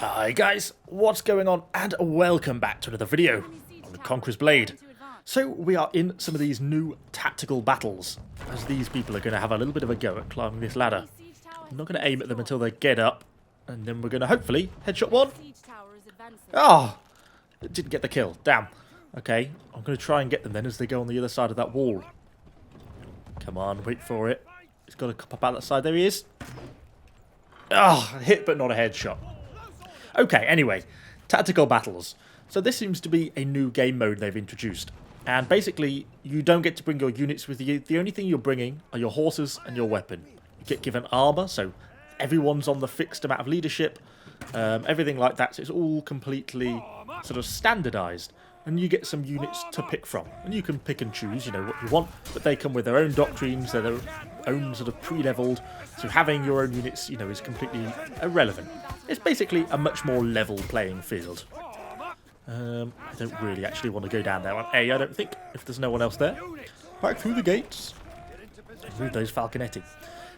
Hi guys, what's going on, and welcome back to another video on the Conqueror's Blade. So we are in some of these new tactical battles, as these people are going to have a little bit of a go at climbing this ladder. I'm not going to aim at them until they get up, and then we're going to hopefully headshot one. Oh, didn't get the kill, damn. Okay, I'm going to try and get them then as they go on the other side of that wall. Come on, wait for it. He's got to pop out that side, there he is. Ah, hit but not a headshot. Okay, anyway, tactical battles. So this seems to be a new game mode they've introduced. And basically, you don't get to bring your units with you. The only thing you're bringing are your horses and your weapon. You get given armor, so everyone's on the fixed amount of leadership. Everything like that, so it's all completely sort of standardized. And you get some units to pick from. And you can pick and choose, you know, what you want. But they come with their own doctrines, they're their own sort of pre-leveled. So having your own units, you know, is completely irrelevant. It's basically a much more level playing field. I don't really actually want to go down there on A, I don't think, if there's no one else there. Back through the gates. Move those falconetti.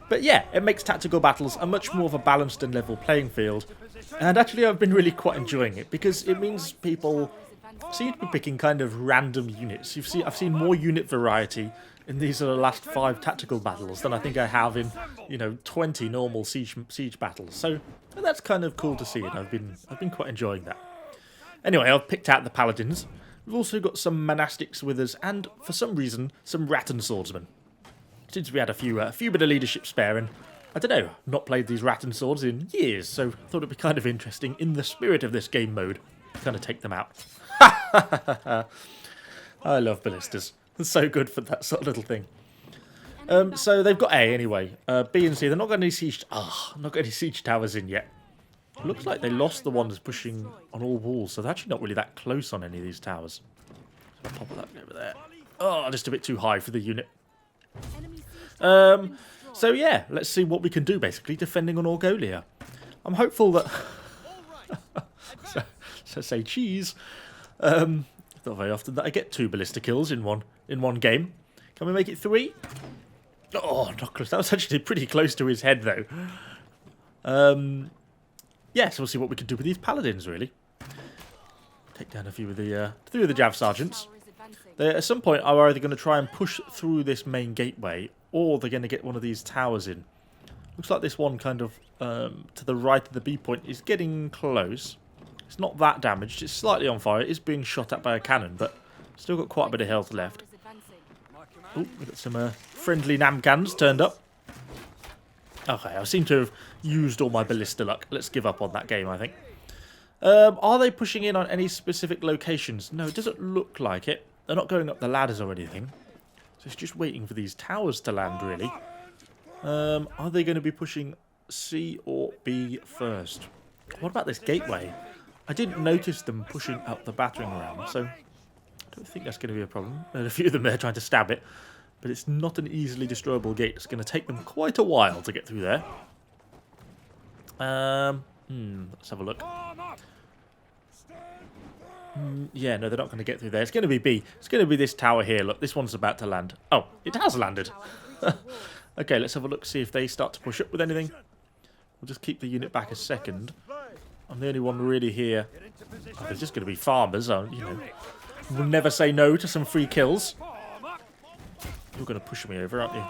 But yeah, it makes tactical battles a much more of a balanced and level playing field. And actually I've been really quite enjoying it, because it means people seem to be picking kind of random units. I've seen more unit variety in these last 5 tactical battles than I think I have in, you know, 20 normal siege battles. So that's kind of cool to see, and I've been quite enjoying that. Anyway, I've picked out the paladins. We've also got some monastics with us, and for some reason, some rattan swordsmen. Since we had a few bit of leadership spare, and I don't know, not played these rattan swords in years, so I thought it'd be kind of interesting in the spirit of this game mode to kind of take them out. I love ballistas. It's so good for that sort of little thing. So they've got A anyway. B and C, they're not got any siege towers in yet. Looks like they lost the ones pushing on all walls, so they're actually not really that close on any of these towers. So I'll pop that over there. Oh, just a bit too high for the unit. So yeah, let's see what we can do basically defending on Orgolia. I'm hopeful that so say cheese. Not very often that I get 2 ballista kills in one game. Can we make it 3? Oh, not close. That was actually pretty close to his head, though. Yeah, so we'll see what we can do with these paladins, really. Take down a few of the Jav sergeants. They, at some point, are either going to try and push through this main gateway, or they're going to get one of these towers in. Looks like this one kind of to the right of the B point is getting close. It's not that damaged, it's slightly on fire, it is being shot at by a cannon, but still got quite a bit of health left. Oh, we've got some friendly Namcans turned up. Okay, I seem to have used all my ballista luck. Let's give up on that game, I think. Are they pushing in on any specific locations? No, it doesn't look like it. They're not going up the ladders or anything. So it's just waiting for these towers to land, really. Are they going to be pushing C or B first? What about this gateway? I didn't notice them pushing up the battering ram, so I don't think that's going to be a problem. There's a few of them there trying to stab it, but it's not an easily destroyable gate. It's going to take them quite a while to get through there. Let's have a look. Yeah, no, they're not going to get through there. It's going to be B. It's going to be this tower here. Look, this one's about to land. Oh, it has landed. Okay, let's have a look, see if they start to push up with anything. We'll just keep the unit back a second. I'm the only one really here. Oh, they're just going to be farmers, you know. We'll never say no to some free kills. You're going to push me over, aren't you?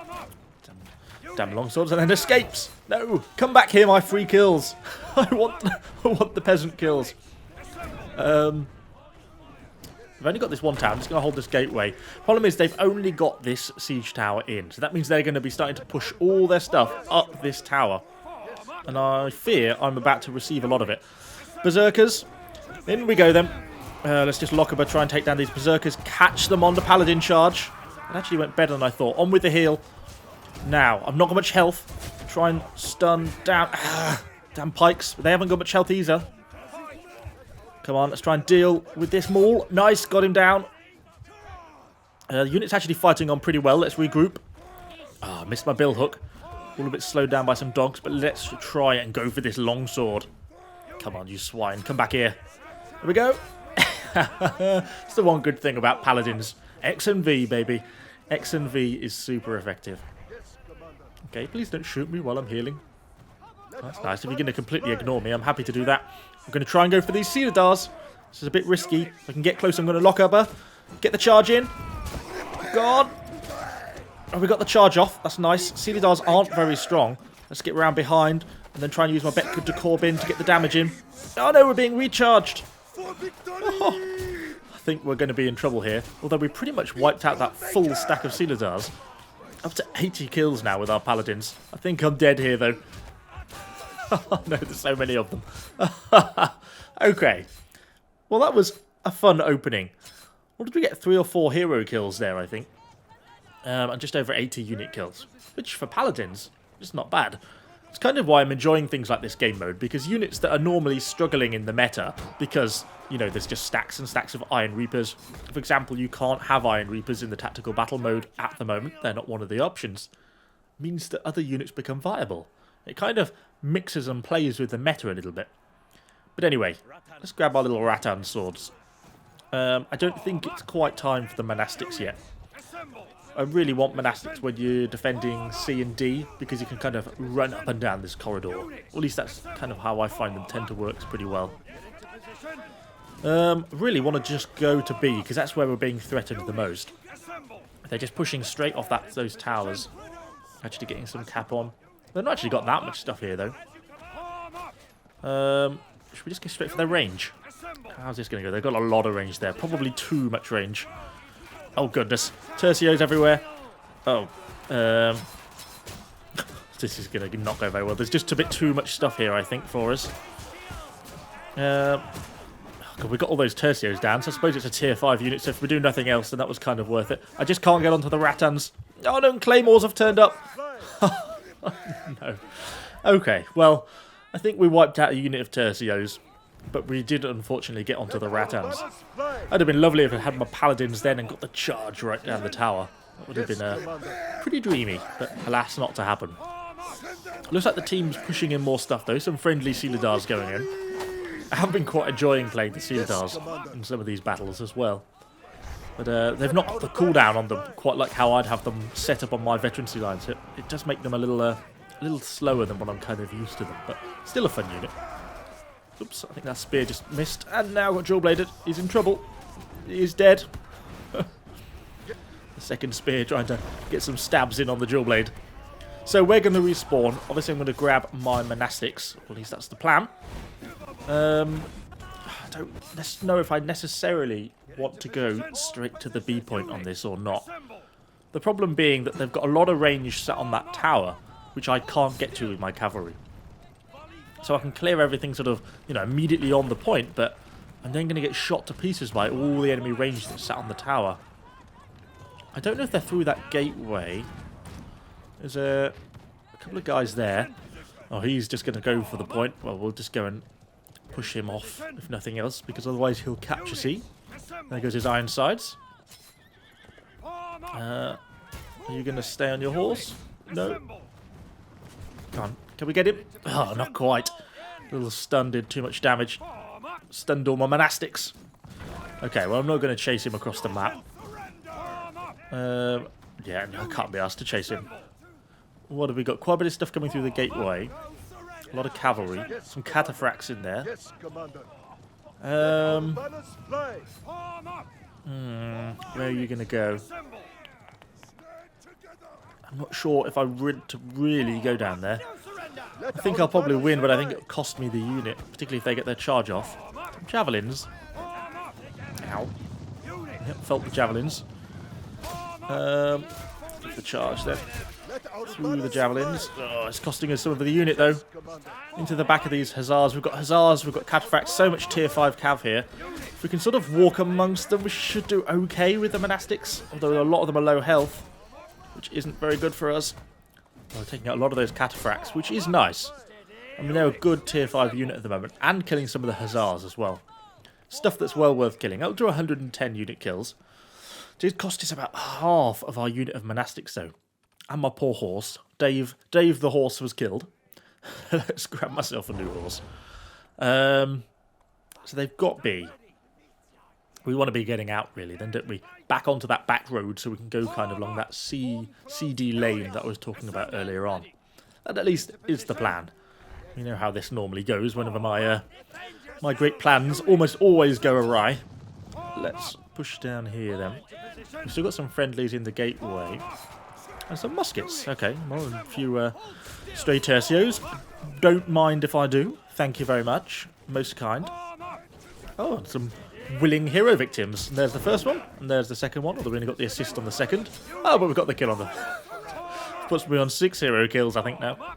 Damn longswords, and then escapes. No, come back here, my free kills. I want the peasant kills. I've only got this one tower. I'm just going to hold this gateway. Problem is, they've only got this siege tower in, so that means they're going to be starting to push all their stuff up this tower. And I fear I'm about to receive a lot of it. Berserkers. In we go then. Let's just lock up, try and take down these berserkers. Catch them on the paladin charge. It actually went better than I thought. On with the heal. Now, I've not got much health. Try and stun down. Damn pikes. They haven't got much health either. Come on, let's try and deal with this maul. Nice, got him down. The unit's actually fighting on pretty well. Let's regroup. Ah, missed my bill hook. All a bit slowed down by some dogs, but let's try and go for this longsword. Come on, you swine. Come back here. Here we go. It's the one good thing about paladins. X and V, baby. X and V is super effective. Okay, please don't shoot me while I'm healing. That's nice. If you're going to completely ignore me, I'm happy to do that. I'm going to try and go for these Celadars. This is a bit risky. If I can get close, I'm going to lock up her. Get the charge in. God. Oh, we got the charge off. That's nice. Celadars aren't very strong. Let's get around behind and then try and use my Betcud to Corbin to get the damage in. Oh no, we're being recharged. Oh, I think we're going to be in trouble here. Although we pretty much wiped out that full stack of Celadars. Up to 80 kills now with our paladins. I think I'm dead here though. Oh no, there's so many of them. Okay. Well, that was a fun opening. What did we get? 3 or 4 hero kills there, I think. And just over 80 unit kills. Which, for paladins, is not bad. It's kind of why I'm enjoying things like this game mode, because units that are normally struggling in the meta, because, you know, there's just stacks and stacks of Iron Reapers. For example, you can't have Iron Reapers in the tactical battle mode at the moment. They're not one of the options. Means that other units become viable. It kind of mixes and plays with the meta a little bit. But anyway, let's grab our little Rattan swords. I don't think it's quite time for the monastics yet. I really want monastics when you're defending C and D, because you can kind of run up and down this corridor. Or at least that's kind of how I find them tend to work pretty well. Really want to just go to B, because that's where we're being threatened the most. They're just pushing straight off those towers. Actually getting some cap on. They've not actually got that much stuff here, though. Should we just go straight for their range? How's this going to go? They've got a lot of range there. Probably too much range. Oh, goodness. Tercios everywhere. Oh. This is going to not go very well. There's just a bit too much stuff here, I think, for us. God, we got all those Tercios down, so I suppose it's a tier 5 unit, so if we do nothing else, then that was kind of worth it. I just can't get onto the Rattans. Oh, no, Claymores have turned up. No. Okay, well, I think we wiped out a unit of Tercios, but we did unfortunately get onto the Rattans. It'd have been lovely if I had my paladins then and got the charge right down the tower. That would have been pretty dreamy, but alas, not to happen. Looks like the team's pushing in more stuff though, some friendly Celadars going in. I have been quite enjoying playing the Celadars in some of these battles as well. But they've not got the cooldown on them, quite like how I'd have them set up on my veterancy lines. It does make them a little slower than what I'm kind of used to them, but still a fun unit. Oops, I think that spear just missed. And now got dual-bladed. He's in trouble. He is dead. The second spear trying to get some stabs in on the dual blade. So we're going to respawn. Obviously, I'm going to grab my monastics. At least that's the plan. I don't know if I necessarily want to go straight to the B point on this or not. The problem being that they've got a lot of range set on that tower, which I can't get to with my cavalry. So I can clear everything sort of, you know, immediately on the point, but I'm then going to get shot to pieces by all the enemy range that's sat on the tower. I don't know if they're through that gateway. There's a couple of guys there. Oh, he's just going to go for the point. Well, we'll just go and push him off, if nothing else, because otherwise he'll capture C. There goes his iron sides. Are you going to stay on your horse? No. Come on. Can we get him? Oh, not quite. A little stun did too much damage. Stunned all my monastics. Okay, well, I'm not going to chase him across the map. Yeah, no, I can't be asked to chase him. What have we got? Quite a bit of stuff coming through the gateway. A lot of cavalry. Some cataphracts in there. Where are you going to go? I'm not sure if I want to really go down there. I think I'll probably win, but I think it'll cost me the unit, particularly if they get their charge off. Javelins. Ow. Yep, felt the javelins. Get the charge there. Through the javelins. Oh, it's costing us some of the unit, though. Into the back of these hussars. We've got hussars, we've got cataphracts, so much tier 5 cav here. If we can sort of walk amongst them, we should do okay with the monastics, although a lot of them are low health, which isn't very good for us. We're taking out a lot of those cataphracts, which is nice. I mean, they're a good tier 5 unit at the moment, and killing some of the hussars as well. Stuff that's well worth killing. Up to 110 unit kills. It cost us about half of our unit of monastics, though. And my poor horse. Dave the horse was killed. Let's grab myself a new horse. So they've got B. We want to be getting out, really, then, don't we? Back onto that back road so we can go kind of along that CD lane that I was talking about earlier on. That at least is the plan. You know how this normally goes whenever my My great plans almost always go awry. Let's push down here then. We've still got some friendlies in the gateway. And some muskets. Okay, more than a few stray tercios. Don't mind if I do. Thank you very much. Most kind. Oh, and some willing hero victims. And there's the first one, and there's the second one. Although we only got the assist on the second. Oh, but we've got the kill on them. Puts me on 6 hero kills, I think, now.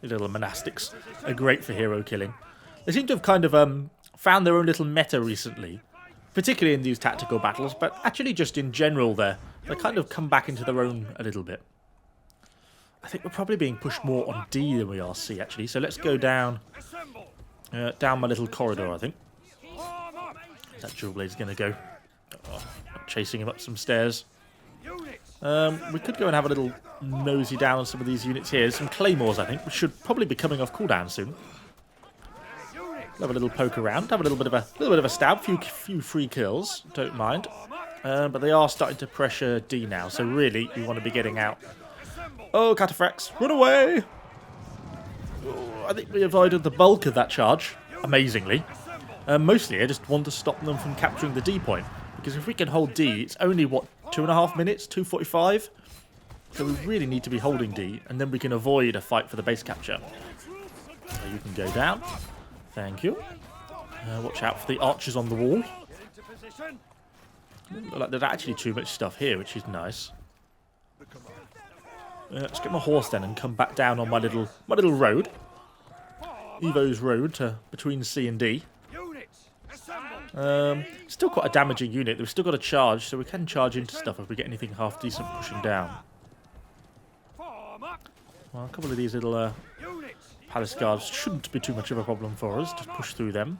These little monastics are great for hero killing. They seem to have kind of found their own little meta recently. Particularly in these tactical battles, but actually just in general they kind of come back into their own a little bit. I think we're probably being pushed more on D than we are C, actually. So let's go down down my little corridor, I think. That dual blade's going to go. Oh, I'm chasing him up some stairs. We could go and have a little nosy down on some of these units here. Some claymores, I think, which should probably be coming off cooldown soon. Have a little poke around, have a little bit of a stab, few free kills, don't mind. But they are starting to pressure D now, so really we want to be getting out. Oh, cataphracts, run away! Oh, I think we avoided the bulk of that charge, amazingly. Mostly I just want to stop them from capturing the D point, because if we can hold D, it's only, what, 2.5 minutes, 2:45? So we really need to be holding D, and then we can avoid a fight for the base capture. So you can go down. Thank you. Watch out for the archers on the wall. Look like there's actually too much stuff here, which is nice. Let's get my horse then and come back down on my little road. Evo's road to between C and D. Still quite a damaging unit. We've still got a charge, so we can charge into stuff if we get anything half decent pushing down. Well, a couple of these little palace guards shouldn't be too much of a problem for us. Just push through them.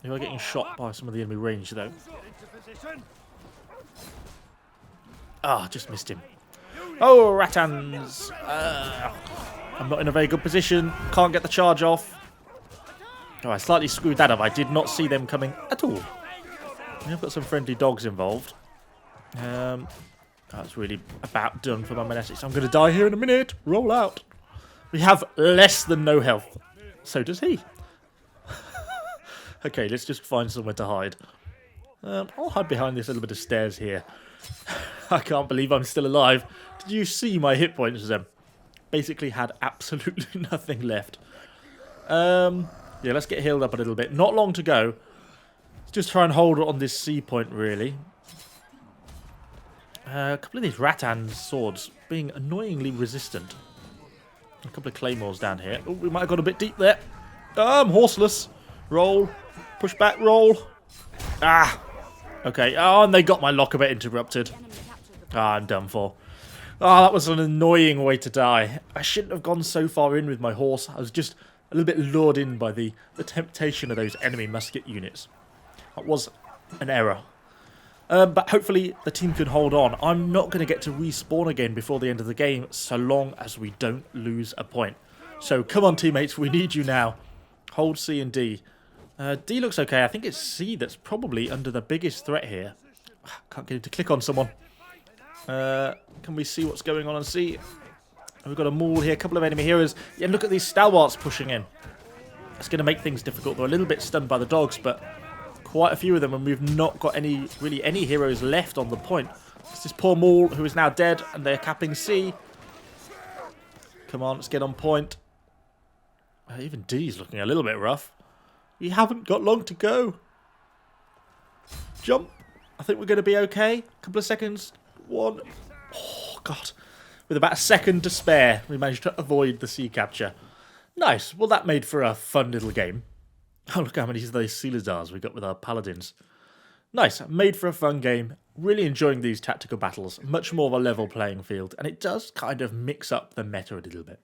We are getting shot by some of the enemy range, though. Ah, just missed him. Oh, Rattans! I'm not in a very good position. Can't get the charge off. Oh, I slightly screwed that up. I did not see them coming at all. I've got some friendly dogs involved. That's really about done for my monastics. I'm going to die here in a minute. Roll out. We have less than no health. So does he. Okay, let's just find somewhere to hide. I'll hide behind this little bit of stairs here. I can't believe I'm still alive. Did you see my hit points, Zem? Basically had absolutely nothing left. Yeah, let's get healed up a little bit. Not long to go. Let's just try and hold on this C point, really. A couple of these Rattan swords being annoyingly resistant. A couple of claymores down here. Oh, we might have got a bit deep there. I'm horseless. Roll. Push back, roll. Ah. Okay. Oh, and they got my lock a bit interrupted. Ah, I'm done for. Ah, that was an annoying way to die. I shouldn't have gone so far in with my horse. I was just a little bit lured in by the temptation of those enemy musket units. That was an error. But hopefully the team can hold on. I'm not going to get to respawn again before the end of the game, so long as we don't lose a point. So come on, teammates, we need you now. Hold C and D. D looks okay. I think it's C that's probably under the biggest threat here. Can't get him to click on someone. Can we see what's going on C? We've got a maul here, a couple of enemy heroes. Yeah, look at these stalwarts pushing in. It's going to make things difficult. They're a little bit stunned by the dogs, but quite a few of them, and we've not got really any heroes left on the point. It's this poor maul who is now dead, and they're capping C. Come on, let's get on point. Even D's looking a little bit rough. We haven't got long to go. Jump. I think we're going to be okay. A couple of seconds. One. Oh, God. With about a second to spare, we managed to avoid the C capture. Nice. Well, that made for a fun little game. Oh, look how many of those Sealazars we got with our paladins. Nice. Made for a fun game. Really enjoying these tactical battles. Much more of a level playing field. And it does kind of mix up the meta a little bit.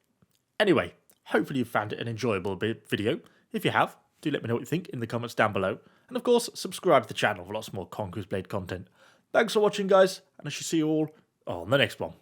Anyway, hopefully you found it an enjoyable video. If you have, do let me know what you think in the comments down below. And of course, subscribe to the channel for lots more Conquerors Blade content. Thanks for watching, guys. And I shall see you all on the next one.